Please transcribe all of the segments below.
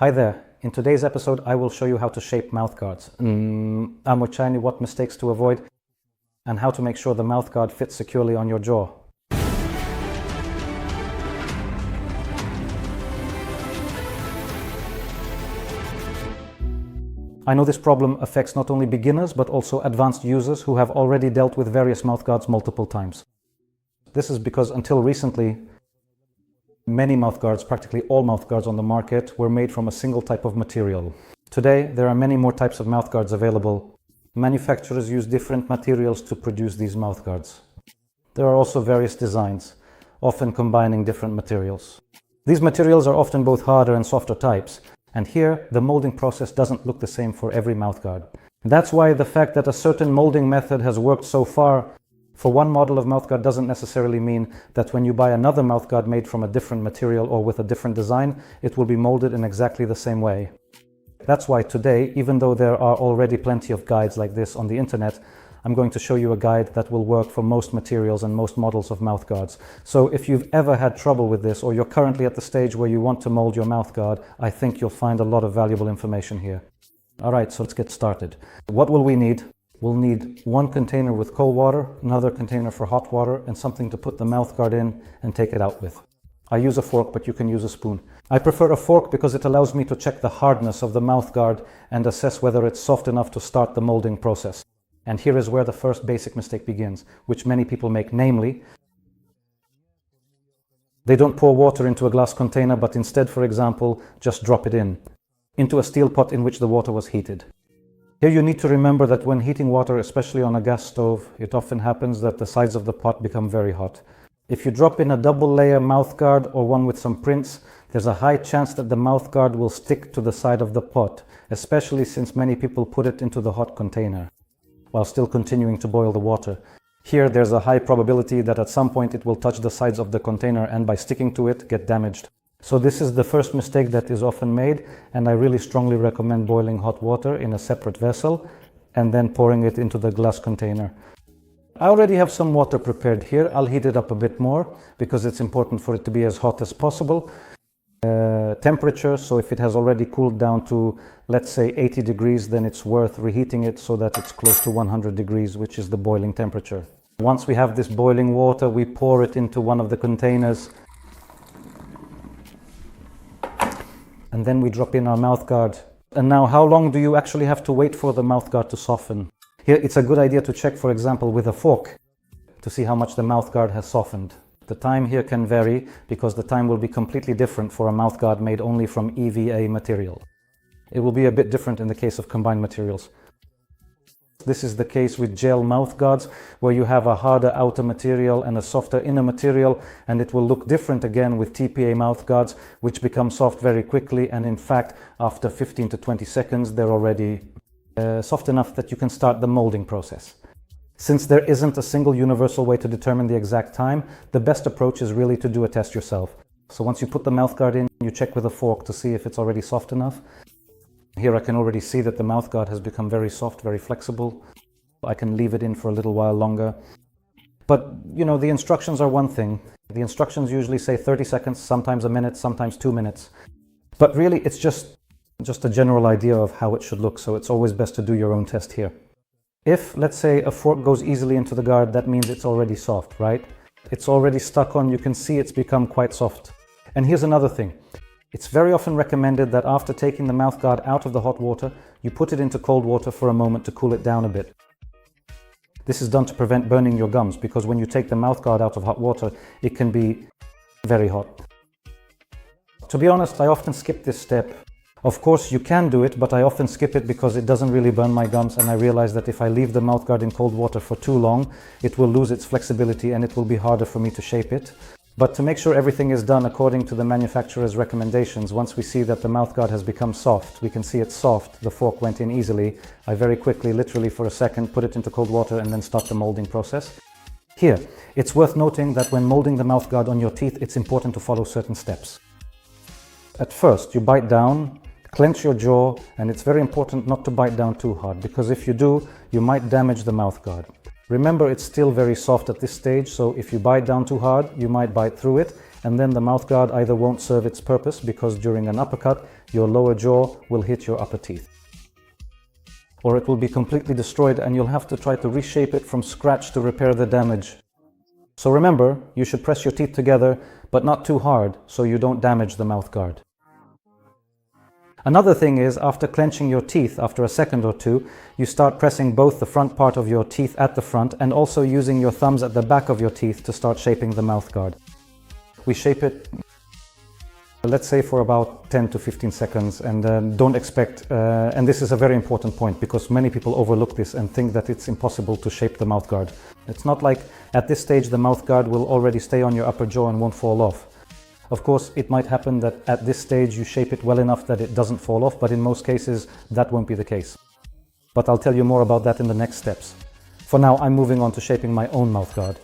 Hi there. In today's episode, I will show you how to shape mouthguards, what mistakes to avoid, and how to make sure the mouthguard fits securely on your jaw. I know this problem affects not only beginners, but also advanced users who have already dealt with various mouthguards multiple times. This is because until recently, many mouthguards, practically all mouthguards on the market, were made from a single type of material. Today, there are many more types of mouthguards available. Manufacturers use different materials to produce these mouthguards. There are also various designs, often combining different materials. These materials are often both harder and softer types, and here the molding process doesn't look the same for every mouthguard. That's why the fact that a certain molding method has worked so far for one model of mouthguard doesn't necessarily mean that when you buy another mouthguard made from a different material or with a different design, it will be molded in exactly the same way. That's why today, even though there are already plenty of guides like this on the internet, I'm going to show you a guide that will work for most materials and most models of mouthguards. So if you've ever had trouble with this, or you're currently at the stage where you want to mold your mouthguard, I think you'll find a lot of valuable information here. All right, so let's get started. What will we need? We'll need one container with cold water, another container for hot water, and something to put the mouthguard in and take it out with. I use a fork, but you can use a spoon. I prefer a fork because it allows me to check the hardness of the mouthguard and assess whether it's soft enough to start the molding process. And here is where the first basic mistake begins, which many people make, namely, they don't pour water into a glass container, but instead, for example, just drop it into a steel pot in which the water was heated. Here you need to remember that when heating water, especially on a gas stove, it often happens that the sides of the pot become very hot. If you drop in a double layer mouthguard or one with some prints, there's a high chance that the mouthguard will stick to the side of the pot, especially since many people put it into the hot container while still continuing to boil the water. Here there's a high probability that at some point it will touch the sides of the container and by sticking to it, get damaged. So this is the first mistake that is often made, and I really strongly recommend boiling hot water in a separate vessel and then pouring it into the glass container. I already have some water prepared here. I'll heat it up a bit more because it's important for it to be as hot as possible. Temperature, so if it has already cooled down to, let's say, 80 degrees, then it's worth reheating it so that it's close to 100 degrees, which is the boiling temperature. Once we have this boiling water, we pour it into one of the containers, and then we drop in our mouthguard. And now, how long do you actually have to wait for the mouthguard to soften? Here, it's a good idea to check, for example, with a fork to see how much the mouthguard has softened. The time here can vary because the time will be completely different for a mouthguard made only from EVA material. It will be a bit different in the case of combined materials. This is the case with gel mouthguards, where you have a harder outer material and a softer inner material, and it will look different again with TPA mouthguards, which become soft very quickly, and in fact, after 15 to 20 seconds, they're already soft enough that you can start the molding process. Since there isn't a single universal way to determine the exact time, the best approach is really to do a test yourself. So once you put the mouthguard in, you check with a fork to see if it's already soft enough. Here I can already see that the mouthguard has become very soft, very flexible. I can leave it in for a little while longer. But, you know, the instructions are one thing. The instructions usually say 30 seconds, sometimes a minute, sometimes 2 minutes. But really, it's just a general idea of how it should look, so it's always best to do your own test here. If, let's say, a fork goes easily into the guard, that means it's already soft, right? It's already stuck on, you can see it's become quite soft. And here's another thing. It's very often recommended that after taking the mouthguard out of the hot water, you put it into cold water for a moment to cool it down a bit. This is done to prevent burning your gums, because when you take the mouthguard out of hot water, it can be very hot. To be honest, I often skip this step. Of course, you can do it, but I often skip it because it doesn't really burn my gums, and I realize that if I leave the mouthguard in cold water for too long, it will lose its flexibility and it will be harder for me to shape it. But to make sure everything is done according to the manufacturer's recommendations, once we see that the mouthguard has become soft, we can see it's soft, the fork went in easily, I very quickly, literally for a second, put it into cold water and then start the molding process. Here, it's worth noting that when molding the mouthguard on your teeth, it's important to follow certain steps. At first, you bite down, clench your jaw, and it's very important not to bite down too hard, because if you do, you might damage the mouthguard. Remember, it's still very soft at this stage, so if you bite down too hard, you might bite through it, and then the mouthguard either won't serve its purpose because during an uppercut, your lower jaw will hit your upper teeth, or it will be completely destroyed and you'll have to try to reshape it from scratch to repair the damage. So remember, you should press your teeth together, but not too hard so you don't damage the mouthguard. Another thing is, after clenching your teeth, after a second or two, you start pressing both the front part of your teeth at the front and also using your thumbs at the back of your teeth to start shaping the mouthguard. We shape it, let's say, for about 10 to 15 seconds, and don't expect, and this is a very important point because many people overlook this and think that it's impossible to shape the mouthguard. It's not like at this stage the mouthguard will already stay on your upper jaw and won't fall off. Of course, it might happen that at this stage you shape it well enough that it doesn't fall off, but in most cases that won't be the case. But I'll tell you more about that in the next steps. For now, I'm moving on to shaping my own mouthguard.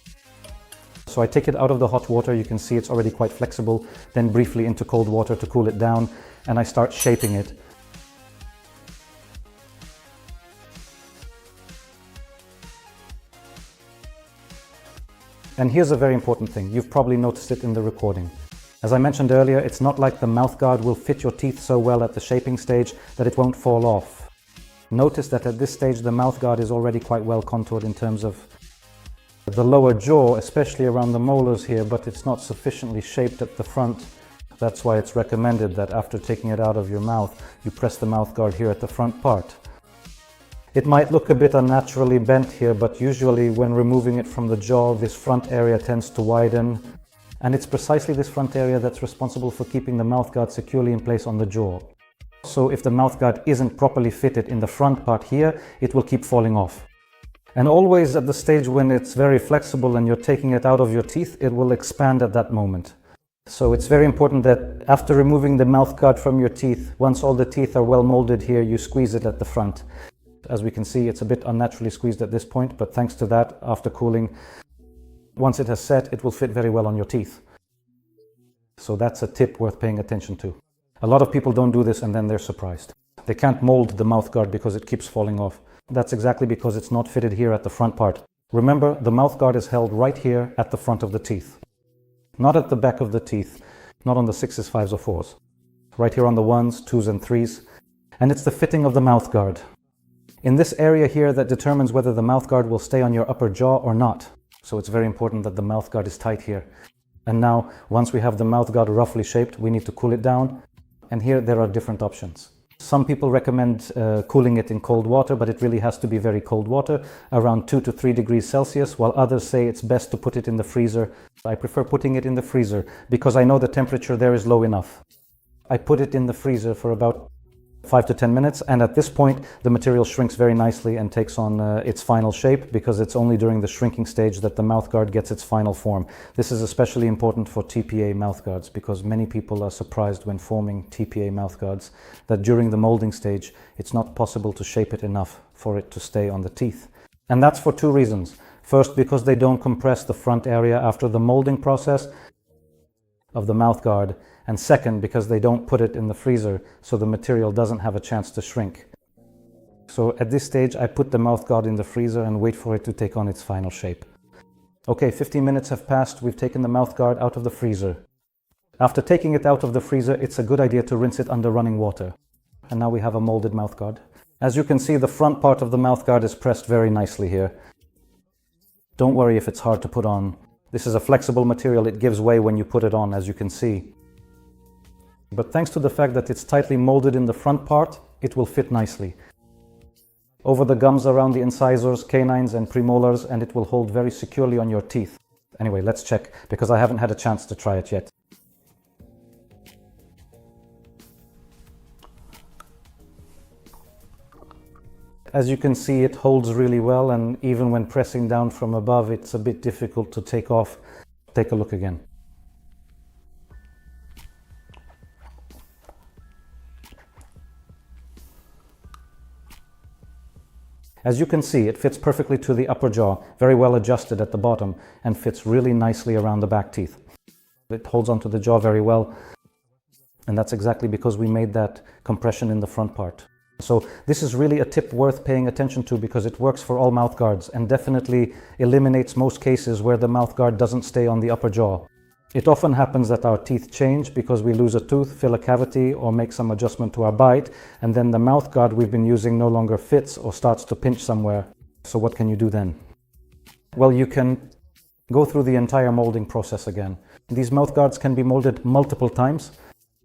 So I take it out of the hot water, you can see it's already quite flexible, then briefly into cold water to cool it down, and I start shaping it. And here's a very important thing, you've probably noticed it in the recording. As I mentioned earlier, it's not like the mouthguard will fit your teeth so well at the shaping stage that it won't fall off. Notice that at this stage the mouthguard is already quite well contoured in terms of the lower jaw, especially around the molars here, but it's not sufficiently shaped at the front. That's why it's recommended that after taking it out of your mouth, you press the mouthguard here at the front part. It might look a bit unnaturally bent here, but usually when removing it from the jaw, this front area tends to widen. And it's precisely this front area that's responsible for keeping the mouthguard securely in place on the jaw. So if the mouthguard isn't properly fitted in the front part here, it will keep falling off. And always at the stage when it's very flexible and you're taking it out of your teeth, it will expand at that moment. So it's very important that after removing the mouthguard from your teeth, once all the teeth are well molded here, you squeeze it at the front. As we can see, it's a bit unnaturally squeezed at this point, but thanks to that, after cooling, once it has set, it will fit very well on your teeth. So that's a tip worth paying attention to. A lot of people don't do this and then they're surprised. They can't mold the mouthguard because it keeps falling off. That's exactly because it's not fitted here at the front part. Remember, the mouthguard is held right here at the front of the teeth. Not at the back of the teeth, not on the 6s, 5s or 4s. Right here on the 1s, 2s and 3s. And it's the fitting of the mouthguard. In this area here that determines whether the mouthguard will stay on your upper jaw or not. So it's very important that the mouthguard is tight here. And now, once we have the mouthguard roughly shaped, we need to cool it down. And here there are different options. Some people recommend cooling it in cold water, but it really has to be very cold water, around 2 to 3 degrees Celsius, while others say it's best to put it in the freezer. I prefer putting it in the freezer because I know the temperature there is low enough. I put it in the freezer for about 5 to 10 minutes, and at this point the material shrinks very nicely and takes on its final shape, because it's only during the shrinking stage that the mouthguard gets its final form. This is especially important for TPA mouthguards because many people are surprised when forming TPA mouthguards that during the molding stage it's not possible to shape it enough for it to stay on the teeth. And that's for 2 reasons. First, because they don't compress the front area after the molding process of the mouthguard, and second, because they don't put it in the freezer, so the material doesn't have a chance to shrink. So at this stage I put the mouthguard in the freezer and wait for it to take on its final shape. Okay, 15 minutes have passed, we've taken the mouthguard out of the freezer. After taking it out of the freezer, it's a good idea to rinse it under running water. And now we have a molded mouthguard. As you can see, the front part of the mouthguard is pressed very nicely here. Don't worry if it's hard to put on. This is a flexible material, it gives way when you put it on, as you can see. But thanks to the fact that it's tightly molded in the front part, it will fit nicely over the gums around the incisors, canines and premolars, and it will hold very securely on your teeth. Anyway, let's check, because I haven't had a chance to try it yet. As you can see, it holds really well, and even when pressing down from above, it's a bit difficult to take off. Take a look again. As you can see, it fits perfectly to the upper jaw, very well adjusted at the bottom, and fits really nicely around the back teeth. It holds onto the jaw very well, and that's exactly because we made that compression in the front part. So this is really a tip worth paying attention to, because it works for all mouthguards and definitely eliminates most cases where the mouthguard doesn't stay on the upper jaw. It often happens that our teeth change because we lose a tooth, fill a cavity, or make some adjustment to our bite, and then the mouth guard we've been using no longer fits or starts to pinch somewhere. So what can you do then? Well, you can go through the entire molding process again. These mouth guards can be molded multiple times.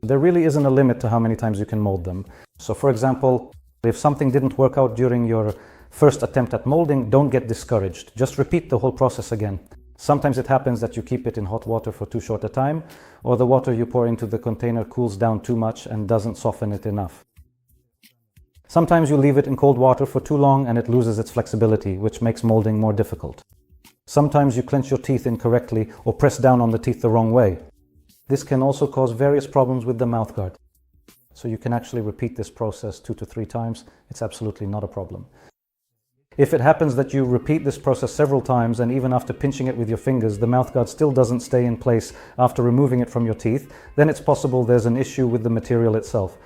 There really isn't a limit to how many times you can mold them. So for example, if something didn't work out during your first attempt at molding, don't get discouraged. Just repeat the whole process again. Sometimes it happens that you keep it in hot water for too short a time, or the water you pour into the container cools down too much and doesn't soften it enough. Sometimes you leave it in cold water for too long and it loses its flexibility, which makes molding more difficult. Sometimes you clench your teeth incorrectly or press down on the teeth the wrong way. This can also cause various problems with the mouthguard. So you can actually repeat this process 2 to 3 times. It's absolutely not a problem. If it happens that you repeat this process several times and even after pinching it with your fingers, the mouthguard still doesn't stay in place after removing it from your teeth, then it's possible there's an issue with the material itself.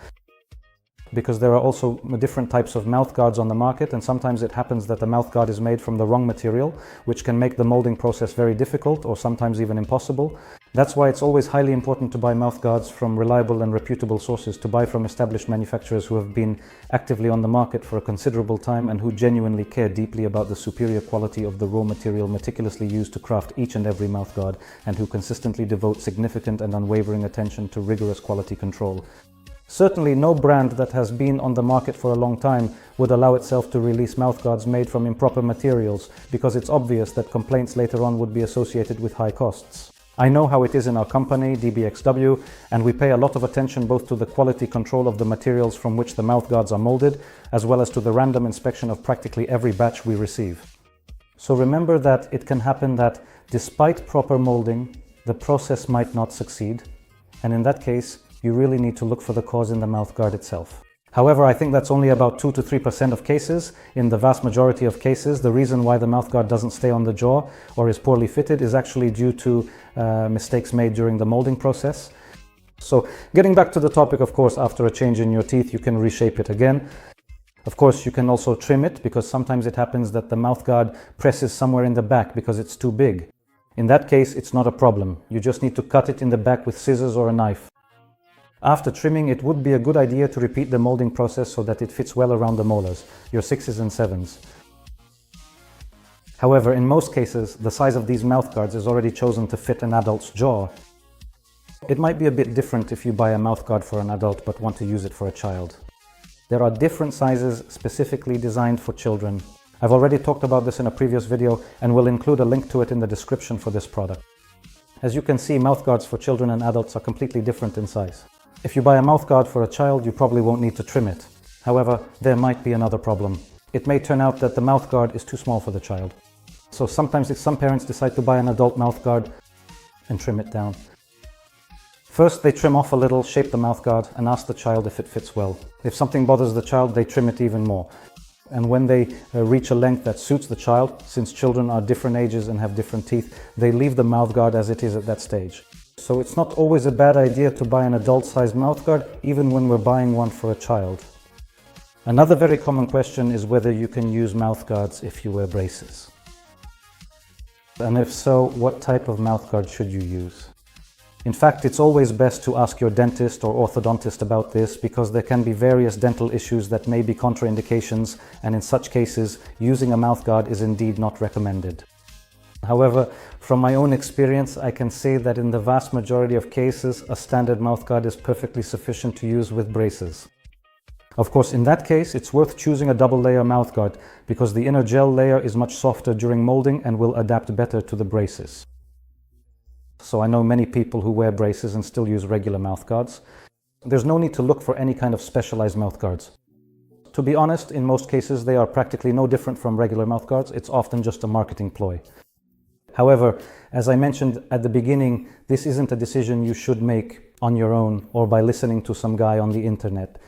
Because there are also different types of mouthguards on the market, and sometimes it happens that the mouthguard is made from the wrong material, which can make the molding process very difficult or sometimes even impossible. That's why it's always highly important to buy mouthguards from reliable and reputable sources, to buy from established manufacturers who have been actively on the market for a considerable time and who genuinely care deeply about the superior quality of the raw material meticulously used to craft each and every mouthguard, and who consistently devote significant and unwavering attention to rigorous quality control. Certainly no brand that has been on the market for a long time would allow itself to release mouthguards made from improper materials, because it's obvious that complaints later on would be associated with high costs. I know how it is in our company, DBXW, and we pay a lot of attention both to the quality control of the materials from which the mouthguards are molded, as well as to the random inspection of practically every batch we receive. So remember that it can happen that despite proper molding, the process might not succeed, and in that case, you really need to look for the cause in the mouthguard itself. However, I think that's only about 2 to 3% of cases. In the vast majority of cases, the reason why the mouthguard doesn't stay on the jaw or is poorly fitted is actually due to mistakes made during the molding process. So getting back to the topic, of course, after a change in your teeth, you can reshape it again. Of course, you can also trim it, because sometimes it happens that the mouthguard presses somewhere in the back because it's too big. In that case, it's not a problem. You just need to cut it in the back with scissors or a knife. After trimming, it would be a good idea to repeat the molding process so that it fits well around the molars, your 6s and 7s. However, in most cases, the size of these mouthguards is already chosen to fit an adult's jaw. It might be a bit different if you buy a mouthguard for an adult but want to use it for a child. There are different sizes specifically designed for children. I've already talked about this in a previous video and will include a link to it in the description for this product. As you can see, mouthguards for children and adults are completely different in size. If you buy a mouthguard for a child, you probably won't need to trim it. However, there might be another problem. It may turn out that the mouthguard is too small for the child. So sometimes some parents decide to buy an adult mouthguard and trim it down. First, they trim off a little, shape the mouthguard, and ask the child if it fits well. If something bothers the child, they trim it even more. And when they reach a length that suits the child, since children are different ages and have different teeth, they leave the mouthguard as it is at that stage. So it's not always a bad idea to buy an adult-sized mouthguard, even when we're buying one for a child. Another very common question is whether you can use mouthguards if you wear braces. And if so, what type of mouthguard should you use? In fact, it's always best to ask your dentist or orthodontist about this, because there can be various dental issues that may be contraindications, and in such cases, using a mouthguard is indeed not recommended. However, from my own experience, I can say that in the vast majority of cases, a standard mouthguard is perfectly sufficient to use with braces. Of course, in that case, it's worth choosing a double-layer mouthguard, because the inner gel layer is much softer during molding and will adapt better to the braces. So I know many people who wear braces and still use regular mouthguards. There's no need to look for any kind of specialized mouthguards. To be honest, in most cases, they are practically no different from regular mouthguards. It's often just a marketing ploy. However, as I mentioned at the beginning, this isn't a decision you should make on your own or by listening to some guy on the internet.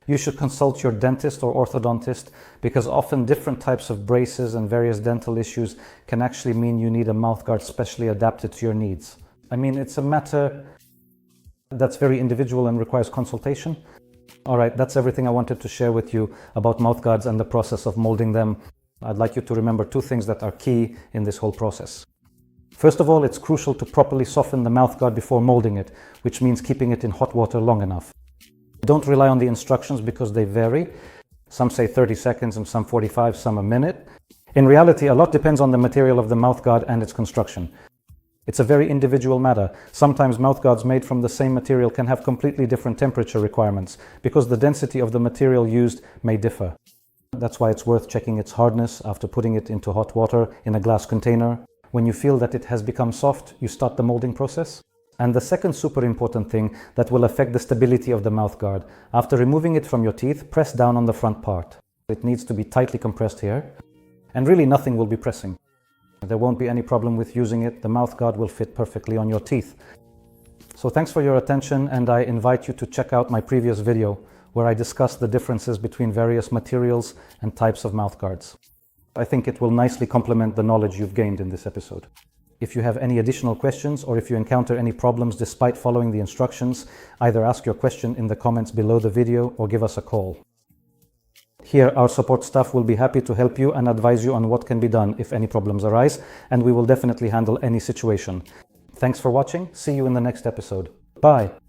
You should consult your dentist or orthodontist, because often different types of braces and various dental issues can actually mean you need a mouthguard specially adapted to your needs. I mean, it's a matter that's very individual and requires consultation. Alright, that's everything I wanted to share with you about mouthguards and the process of molding them. I'd like you to remember 2 things that are key in this whole process. First of all, it's crucial to properly soften the mouthguard before molding it, which means keeping it in hot water long enough. Don't rely on the instructions because they vary. Some say 30 seconds and some 45, some a minute. In reality, a lot depends on the material of the mouthguard and its construction. It's a very individual matter. Sometimes mouthguards made from the same material can have completely different temperature requirements because the density of the material used may differ. That's why it's worth checking its hardness after putting it into hot water in a glass container. When you feel that it has become soft, you start the molding process. And the second super important thing that will affect the stability of the mouthguard, after removing it from your teeth, press down on the front part. It needs to be tightly compressed here, and really nothing will be pressing. There won't be any problem with using it. The mouthguard will fit perfectly on your teeth. So thanks for your attention, and I invite you to check out my previous video where I discuss the differences between various materials and types of mouthguards. I think it will nicely complement the knowledge you've gained in this episode. If you have any additional questions or if you encounter any problems despite following the instructions, either ask your question in the comments below the video or give us a call. Here, our support staff will be happy to help you and advise you on what can be done if any problems arise, and we will definitely handle any situation. Thanks for watching. See you in the next episode. Bye.